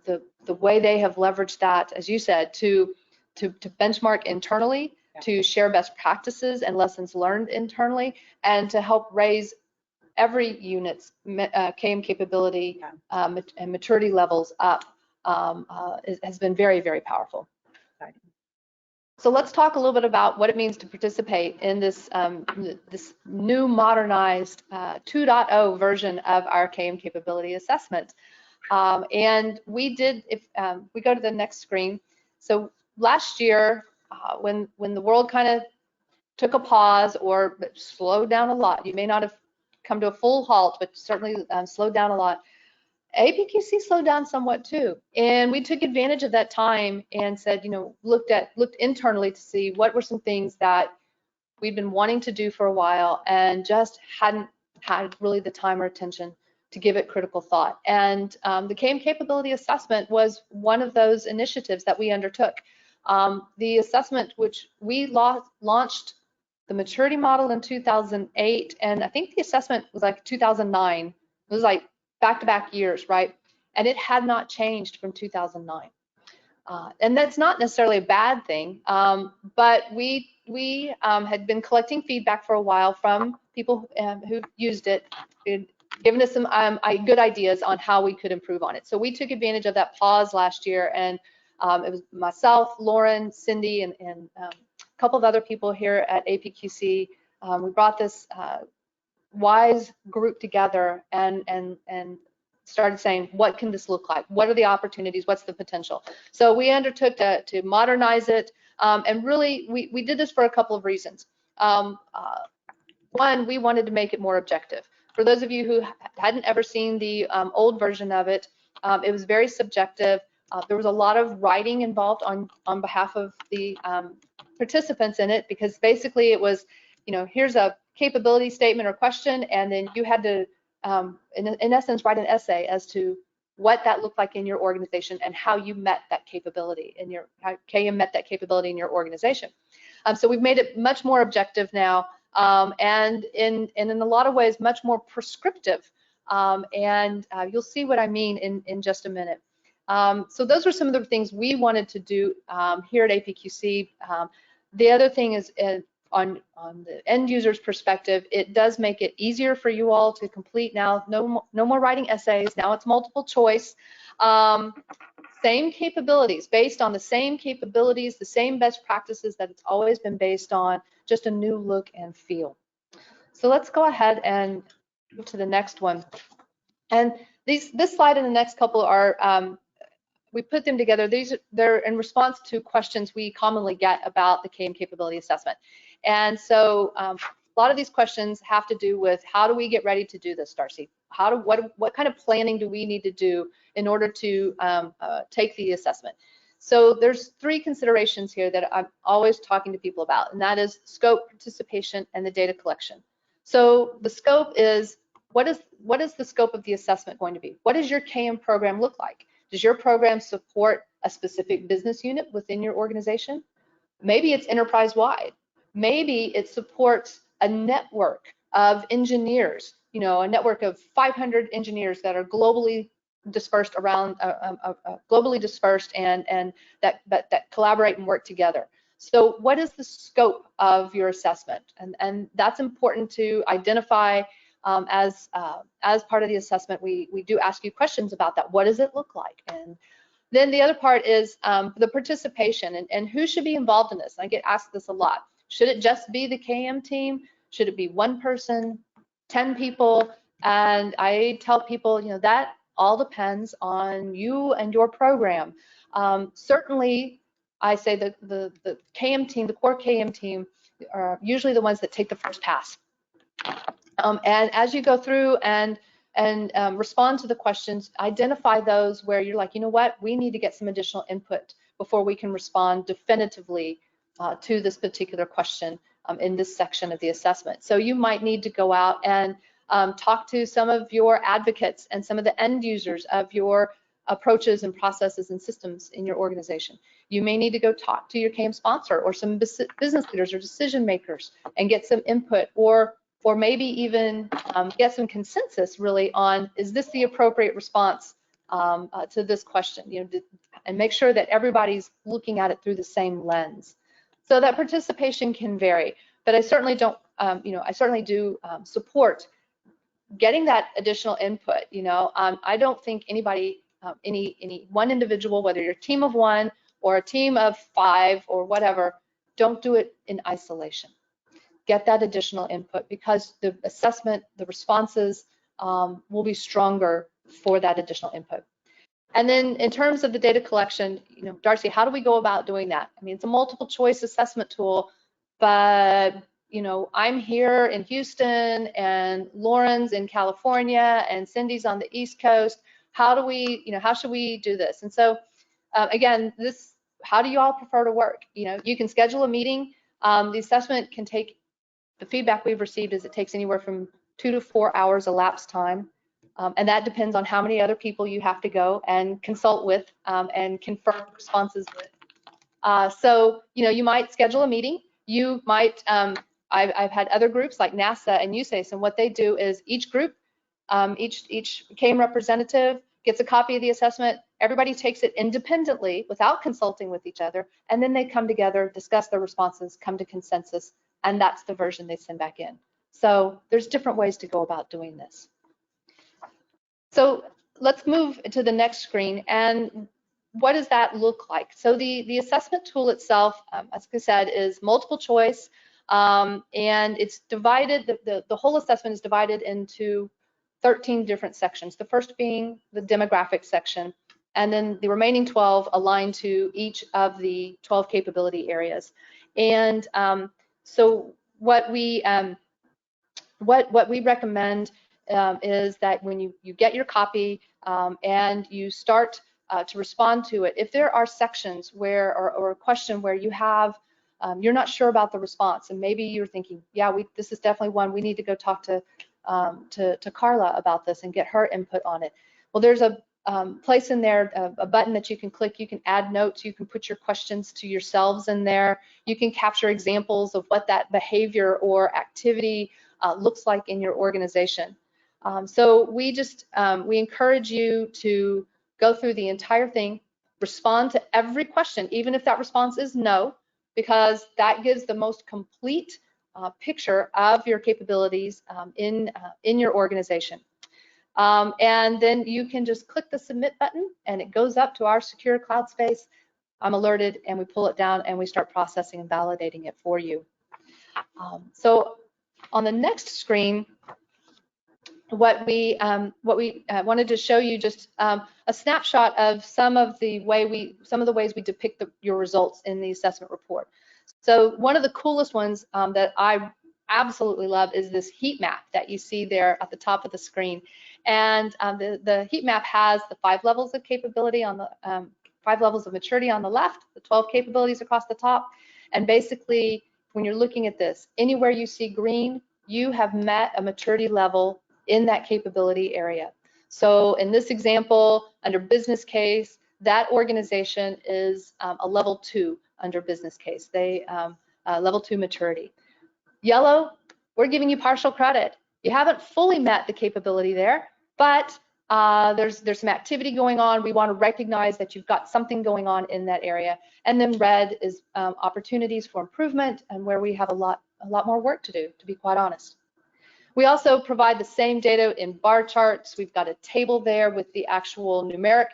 the way they have leveraged that, as you said, to benchmark internally, to share best practices and lessons learned internally, and to help raise every unit's KM capability and maturity levels up has been very, very powerful. So let's talk a little bit about what it means to participate in this this new modernized 2.0 version of our KM capability assessment. And we did, if we go to the next screen, so last year when the world kind of took a pause or slowed down a lot, you may not have come to a full halt, but certainly slowed down a lot, APQC slowed down somewhat too, and we took advantage of that time and said, looked internally to see what were some things that we'd been wanting to do for a while and just hadn't had really the time or attention to give it critical thought. And the KM capability assessment was one of those initiatives that we undertook. The assessment, which we launched the maturity model in 2008, and I think the assessment was like 2009. It was like back-to-back years, right? And it had not changed from 2009. And that's not necessarily a bad thing, but we had been collecting feedback for a while from people who used it, giving us some good ideas on how we could improve on it. So we took advantage of that pause last year, and it was myself, Lauren, Cindy, and a couple of other people here at APQC. We brought this wise group together and started saying, what can this look like? What are the opportunities? What's the potential? So we undertook to modernize it, and really we did this for a couple of reasons. One, we wanted to make it more objective. For those of you who hadn't ever seen the old version of it, it was very subjective. There was a lot of writing involved on behalf of the participants in it, because basically it was, here's a capability statement or question, and then you had to, in essence, write an essay as to what that looked like in your organization and how you met that capability in how KM met that capability in your organization. So we've made it much more objective now, and in a lot of ways much more prescriptive, and you'll see what I mean in just a minute. So those were some of the things we wanted to do here at APQC. The other thing is, on the end user's perspective, it does make it easier for you all to complete now. No more writing essays. Now it's multiple choice. Same capabilities, based on the same capabilities, the same best practices that it's always been based on, just a new look and feel. So let's go ahead and move to the next one. And this slide and the next couple are, we put them together. They're in response to questions we commonly get about the KM capability assessment. And so a lot of these questions have to do with, how do we get ready to do this, Darcy? What kind of planning do we need to do in order to take the assessment? So there's three considerations here that I'm always talking to people about, and that is scope, participation, and the data collection. So the scope is, what is the scope of the assessment going to be? What does your KM program look like? Does your program support a specific business unit within your organization? Maybe it's enterprise-wide. Maybe it supports a network of engineers, a network of 500 engineers that are globally dispersed around, and that collaborate and work together. So what is the scope of your assessment? And that's important to identify. As part of the assessment, we do ask you questions about that. What does it look like? And Then the other part is the participation and who should be involved in this. I get asked this a lot. Should it just be the KM team? Should it be one person, 10 people? And I tell people, you know, that all depends on you and your program. Certainly, I say that the KM team, the core KM team, are usually the ones that take the first pass. And as you go through and respond to the questions, identify those where you're like, you know what, we need to get some additional input before we can respond definitively to this particular question in this section of the assessment. So you might need to go out and talk to some of your advocates and some of the end users of your approaches and processes and systems in your organization. You may need to go talk to your KM sponsor or some business leaders or decision makers and get some input, or maybe even get some consensus really on, is this the appropriate response to this question, you know, and make sure that everybody's looking at it through the same lens. So that participation can vary, but I certainly don't, you know, I certainly do support getting that additional input. You know, I don't think anybody, any one individual, whether you're a team of one or a team of 5 or whatever, don't do it in isolation. Get that additional input, because the assessment, the responses will be stronger for that additional input. And then in terms of the data collection, you know, Darcy, how do we go about doing that? I mean, it's a multiple choice assessment tool, but, you know, I'm here in Houston and Lauren's in California and Cindy's on the East Coast. How do we, you know, how should we do this? And so, again, how do you all prefer to work? You know, you can schedule a meeting. The assessment can take, the feedback we've received is it takes anywhere from 2 to 4 hours elapsed time. And that depends on how many other people you have to go and consult with and confirm responses with. So, you know, you might schedule a meeting. You might, I've had other groups like NASA and USACE, and what they do is each group, each KM representative gets a copy of the assessment. Everybody takes it independently without consulting with each other, and then they come together, discuss their responses, come to consensus, and that's the version they send back in. So there's different ways to go about doing this. So let's move to the next screen, and what does that look like? So the assessment tool itself, as I said, is multiple choice, and it's divided, the whole assessment is divided into 13 different sections, the first being the demographic section, and then the remaining 12 align to each of the 12 capability areas. And so what we recommend is that when you get your copy and you start to respond to it, if there are sections where, or a question where you have, you're not sure about the response, and maybe you're thinking, yeah, this is definitely one, we need to go talk to Carla about this and get her input on it. Well, there's a place in there, a button that you can click. You can add notes. You can put your questions to yourselves in there. You can capture examples of what that behavior or activity looks like in your organization. So we encourage you to go through the entire thing, respond to every question, even if that response is no, because that gives the most complete picture of your capabilities in your organization. And then you can just click the submit button and it goes up to our secure cloud space. I'm alerted and we pull it down and we start processing and validating it for you. So on the next screen, what we wanted to show you just a snapshot of some of the ways we depict your results in the assessment report. So one of the coolest ones that I absolutely love is this heat map that you see there at the top of the screen. And the heat map has the 5 levels of capability on the 5 levels of maturity on the left, the 12 capabilities across the top. And basically, when you're looking at this, anywhere you see green, you have met a maturity level in that capability area. So in this example, under business case, that organization is a level 2 under business case. They level 2 maturity. Yellow, we're giving you partial credit. You haven't fully met the capability there, but there's some activity going on. We want to recognize that you've got something going on in that area. And then red is opportunities for improvement and where we have a lot more work to do, to be quite honest. We also provide the same data in bar charts. We've got a table there with the actual numeric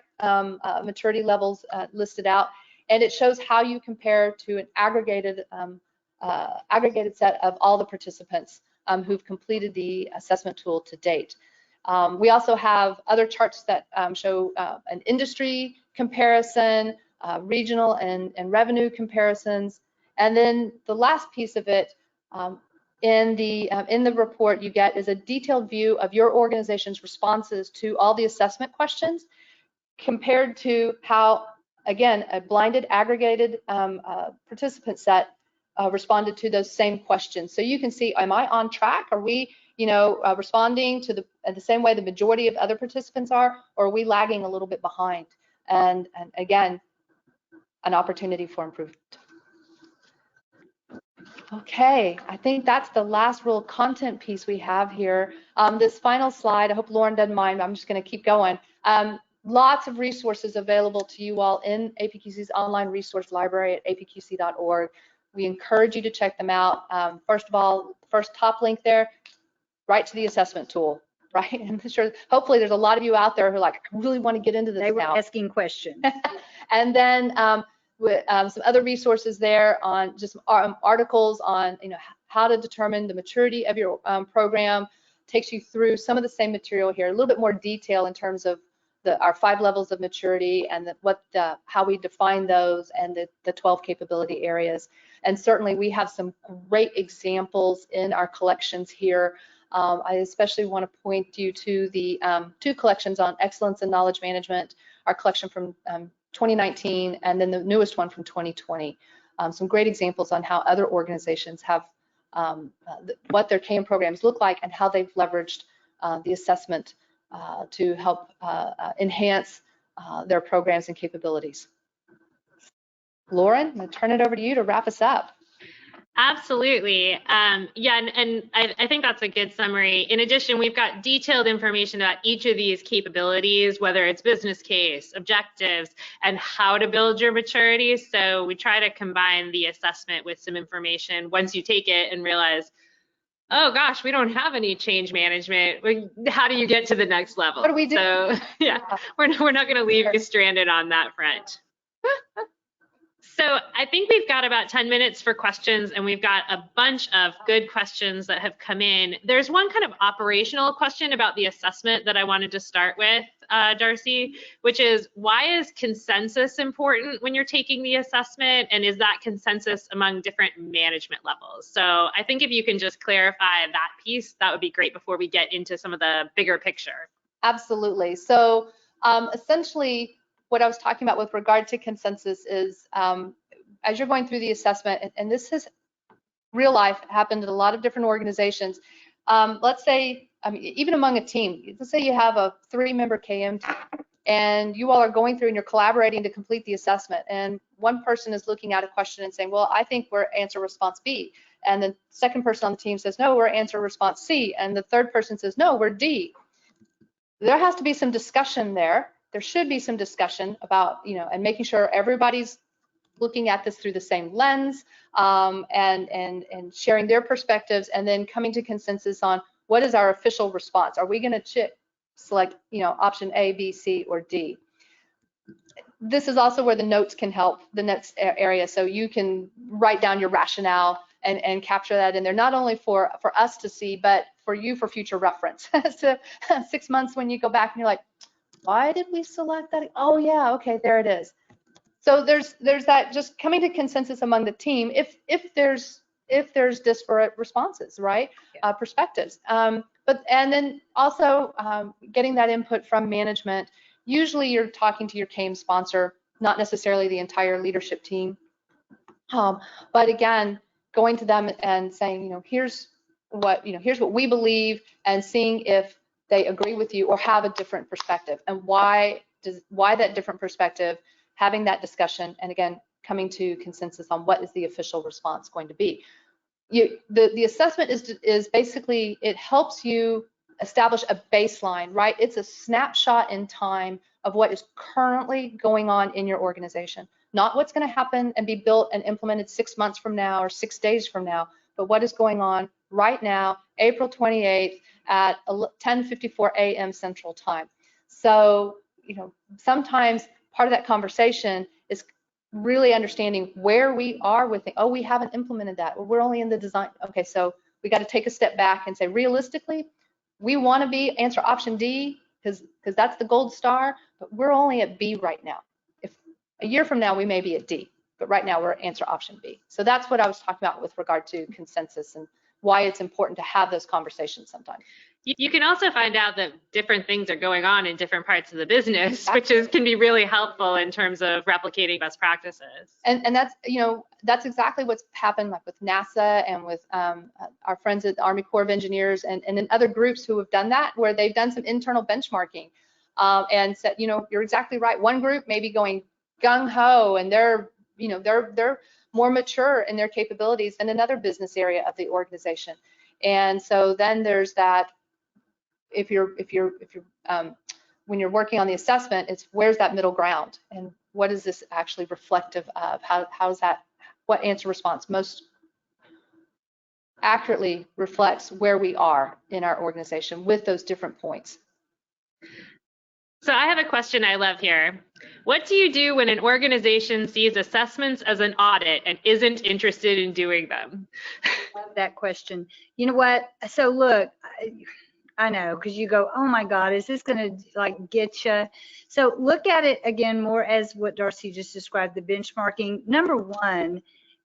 maturity levels listed out, and it shows how you compare to an aggregated set of all the participants who've completed the assessment tool to date. We also have other charts that show an industry comparison, regional and revenue comparisons, and then the last piece of it in the report you get is a detailed view of your organization's responses to all the assessment questions compared to how, again, a blinded aggregated participant set responded to those same questions. So you can see, am I on track? Are we, responding to the same way the majority of other participants are, or are we lagging a little bit behind? And again, an opportunity for improvement. Okay, I think that's the last real content piece we have here. This final slide, I hope Lauren doesn't mind, I'm just going to keep going. Lots of resources available to you all in APQC's online resource library at apqc.org. We encourage you to check them out. First of all, first top link there, right to the assessment tool, right? And I'm sure, hopefully there's a lot of you out there who are like, I really want to get into this now. They were asking questions. And then with some other resources there on just articles on how to determine the maturity of your program. Takes you through some of the same material here, a little bit more detail in terms of our 5 levels of maturity and how we define those and the 12 capability areas. And certainly we have some great examples in our collections here. I especially want to point you to the 2 collections on excellence in knowledge management, our collection from 2019, and then the newest one from 2020. Some great examples on how other organizations have what their KM programs look like and how they've leveraged the assessment to help enhance their programs and capabilities. Lauren, I'm going to turn it over to you to wrap us up. Absolutely. Yeah, and I think that's a good summary. In addition, we've got detailed information about each of these capabilities, whether it's business case, objectives, and how to build your maturity. So we try to combine the assessment with some information once you take it and realize, oh gosh, we don't have any change management. How do you get to the next level? What do we do? So yeah, we're not going to leave you stranded on that front. So I think we've got about 10 minutes for questions, and we've got a bunch of good questions that have come in. There's one kind of operational question about the assessment that I wanted to start with, Darcy, which is, why is consensus important when you're taking the assessment, and is that consensus among different management levels? So I think if you can just clarify that piece, that would be great before we get into some of the bigger picture. Absolutely. So essentially, what I was talking about with regard to consensus is as you're going through the assessment, and this is real life, happened in a lot of different organizations. Let's say, even among a team, let's say you have a 3-member KM team, and you all are going through and you're collaborating to complete the assessment. And one person is looking at a question and saying, well, I think we're answer response B. And the second person on the team says, no, we're answer response C. And the third person says, no, we're D. There has to be some discussion there. There should be some discussion about, and making sure everybody's looking at this through the same lens, and sharing their perspectives, and then coming to consensus on what is our official response. Are we going to select, option A, B, C, or D? This is also where the notes can help, the next area. So you can write down your rationale and capture that in there, not only for us to see, but for you for future reference. So 6 months when you go back and you're like, why did we select that? Oh yeah, okay, there it is. So there's that, just coming to consensus among the team if there's disparate responses, right? Perspectives. And then also getting that input from management. Usually you're talking to your KM sponsor, not necessarily the entire leadership team. But again, going to them and saying, here's what we believe, and seeing if they agree with you or have a different perspective, and why that different perspective, having that discussion, and again, coming to consensus on what is the official response going to be. The assessment is basically, it helps you establish a baseline, right? It's a snapshot in time of what is currently going on in your organization, not what's going to happen and be built and implemented 6 months from now or 6 days from now, but what is going on right now, April 28th at 10:54 a.m. Central Time. So, you know, sometimes part of that conversation is really understanding where we are with it. Oh, we haven't implemented that. We're only in the design. Okay, so we got to take a step back and say, realistically, we want to answer option D because that's the gold star, but we're only at B right now. If a year from now, we may be at D, but right now we're at answer option B. So that's what I was talking about with regard to consensus and why it's important to have those conversations sometimes. You can also find out that different things are going on in different parts of the business, which can be really helpful in terms of replicating best practices. And that's, you know, that's exactly what's happened like with NASA and with our friends at the Army Corps of Engineers and in other groups who have done that, where they've done some internal benchmarking and said, you know, you're exactly right. One group may be going gung ho and they're, you know, they're more mature in their capabilities than another business area of the organization. And so then there's that. If you're when you're working on the assessment, it's where's that middle ground and what is this actually reflective of? How's that? What answer response most accurately reflects where we are in our organization with those different points? So I have a question I love here. What do you do when an organization sees assessments as an audit and isn't interested in doing them? Love that question. You know what? So look, I know, because you go, oh my God, is this going to like get you? So look at it again more as what Darcy just described, the benchmarking. Number one,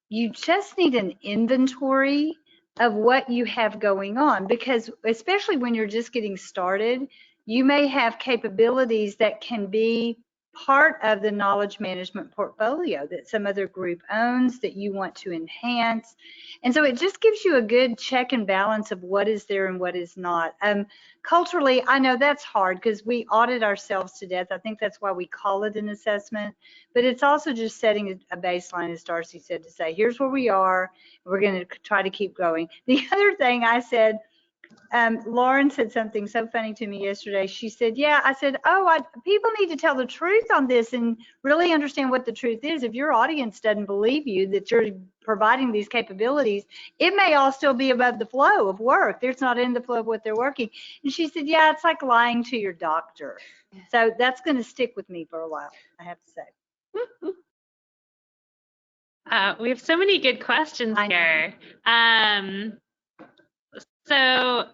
you just need an inventory of what you have going on, because especially when you're just getting started, you may have capabilities that can be part of the knowledge management portfolio that some other group owns that you want to enhance. And so it just gives you a good check and balance of what is there and what is not. Culturally, I know that's hard because we audit ourselves to death. I think that's why we call it an assessment, but it's also just setting a baseline, as Darcy said, to say, here's where we are. We're going to try to keep going. The other thing I said, Lauren said something so funny to me yesterday. She said, yeah, I said, people need to tell the truth on this and really understand what the truth is. If your audience doesn't believe you that you're providing these capabilities, it may all still be above the flow of work. It's not in the flow of what they're working. And she said, yeah, it's like lying to your doctor. So that's going to stick with me for a while, I have to say. We have so many good questions here. So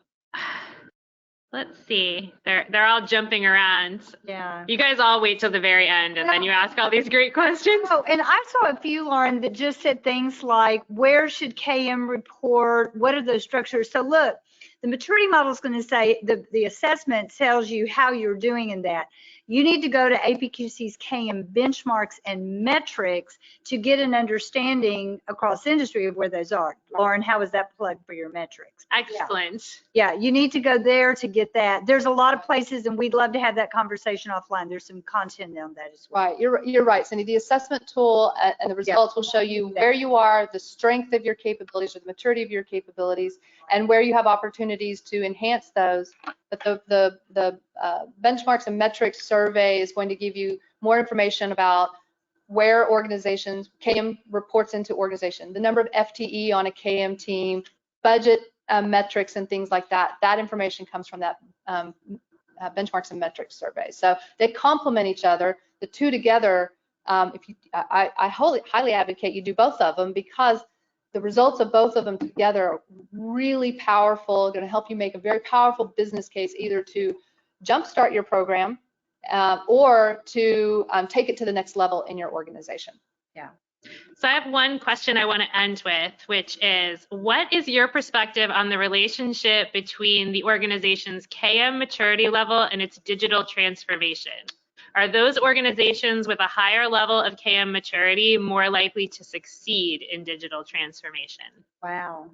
let's see. They're all jumping around. Yeah. You guys all wait till the very end and then you ask all these great questions. Oh, and I saw a few, Lauren, that just said things like, where should KM report? What are those structures? So look, the maturity model is going to say the assessment tells you how you're doing in that. You need to go to APQC's KM benchmarks and metrics to get an understanding across industry of where those are. Lauren, how is that plugged for your metrics? Excellent. Yeah, you need to go there to get that. There's a lot of places, and we'd love to have that conversation offline. There's some content on that as well. Right, you're right, Cindy. The assessment tool and the results will show you where you are, the strength of your capabilities or the maturity of your capabilities, and where you have opportunities to enhance those. But the benchmarks and metrics survey is going to give you more information about where organizations, KM reports into organization, the number of FTE on a KM team, budget metrics and things like that. That information comes from that benchmarks and metrics survey. So they complement each other. The two together, I highly advocate you do both of them, because the results of both of them together are really powerful, going to help you make a very powerful business case, either to jumpstart your program or to take it to the next level in your organization. Yeah. So I have one question I want to end with, which is, what is your perspective on the relationship between the organization's KM maturity level and its digital transformation? Are those organizations with a higher level of KM maturity more likely to succeed in digital transformation? Wow.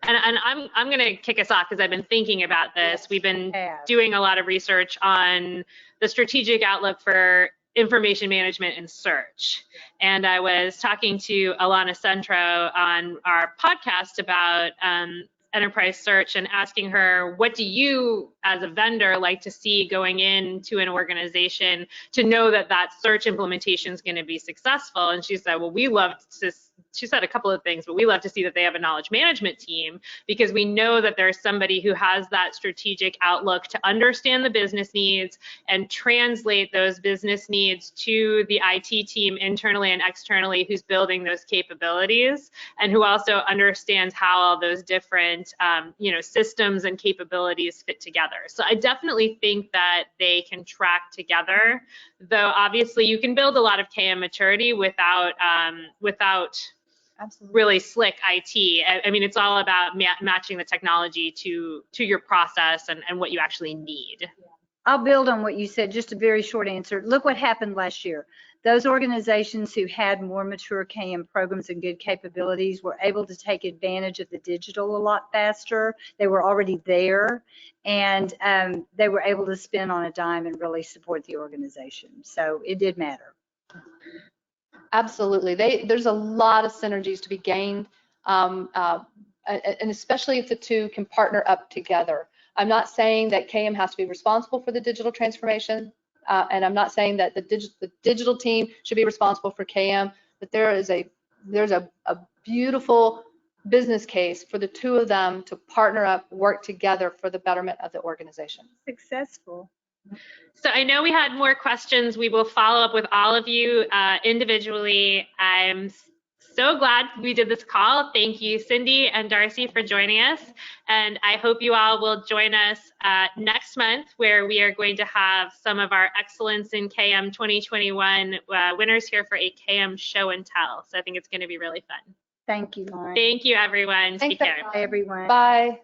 And I'm going to kick us off because I've been thinking about this. We've been doing a lot of research on the strategic outlook for information management and search. And I was talking to Alana Centro on our podcast about enterprise search and asking her, what do you as a vendor like to see going into an organization to know that that search implementation is going to be successful? And she said, well, we love to she said a couple of things, but we love to see that they have a knowledge management team, because we know that there's somebody who has that strategic outlook to understand the business needs and translate those business needs to the IT team internally and externally who's building those capabilities, and who also understands how all those different systems and capabilities fit together. So I definitely think that they can track together, though obviously you can build a lot of KM maturity without Absolutely. really slick IT. I mean, it's all about matching the technology to your process and what you actually need. I'll build on what you said, just a very short answer. Look what happened last year. Those organizations who had more mature KM programs and good capabilities were able to take advantage of the digital a lot faster. They were already there, and they were able to spin on a dime and really support the organization. So it did matter. Absolutely. There's a lot of synergies to be gained, and especially if the two can partner up together. I'm not saying that KM has to be responsible for the digital transformation, and I'm not saying that the digital team should be responsible for KM, but there's a beautiful business case for the two of them to partner up, work together for the betterment of the organization. Successful. So I know we had more questions. We will follow up with all of you individually. I'm so glad we did this call. Thank you, Cindy and Darcy, for joining us. And I hope you all will join us next month, where we are going to have some of our Excellence in KM 2021 winners here for a KM show and tell. So I think it's going to be really fun. Thank you, Lauren. Thank you, everyone. Thanks, Take care. Bye, everyone. Bye.